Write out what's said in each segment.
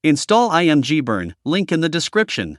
Install ImgBurn, link in the description.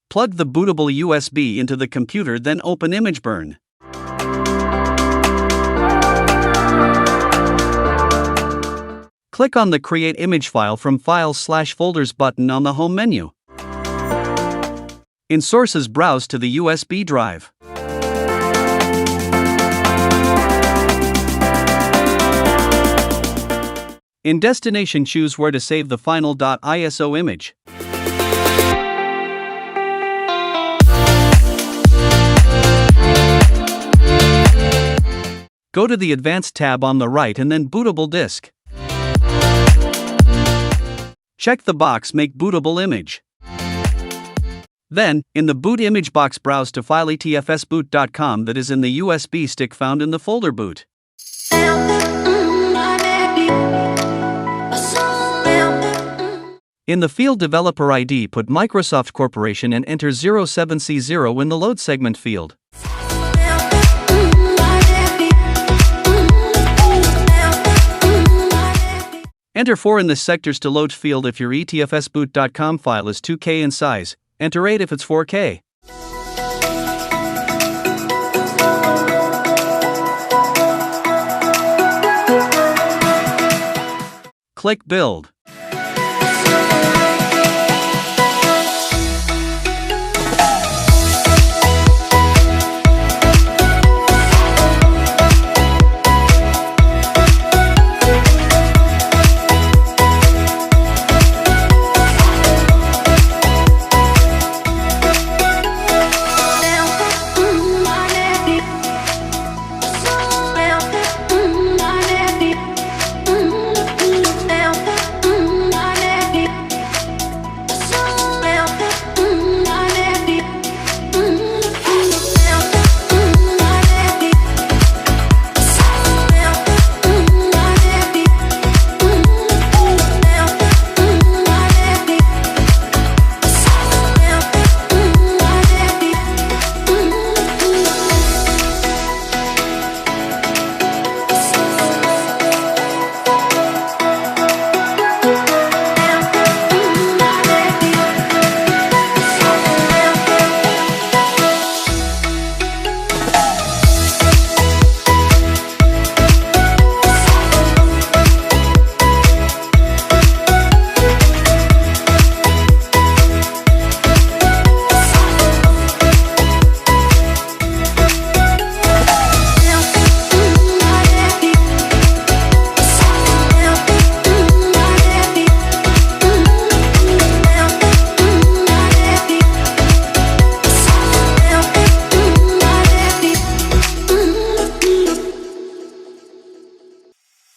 Plug the bootable USB into the computer, then open ImgBurn. Click on the Create Image File from Files/Folders button on the Home menu. In Sources, browse to the USB drive. In Destination, choose where to save the final .iso image. Go to the Advanced tab on the right and then Bootable Disk. Check the box Make Bootable Image. Then, in the Boot Image box, browse to file etfsboot.com that is in the USB stick found in the folder boot. In the field Developer ID, put Microsoft Corporation and enter 07C0 in the load segment field. Enter 4 in the sectors to load field if your etfsboot.com file is 2K in size, enter 8 if it's 4K. Click Build.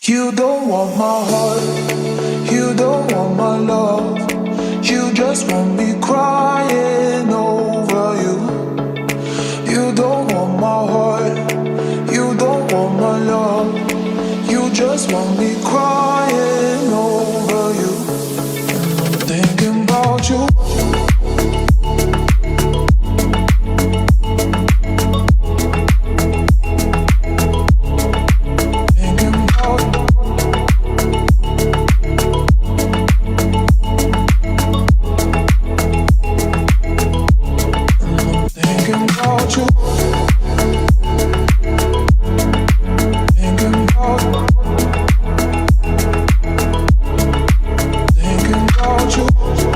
You don't want my heart, you don't want my love, you just want me crying over you. You don't want my heart, you don't want my love, you just want me crying over you. Thinking about you. want you.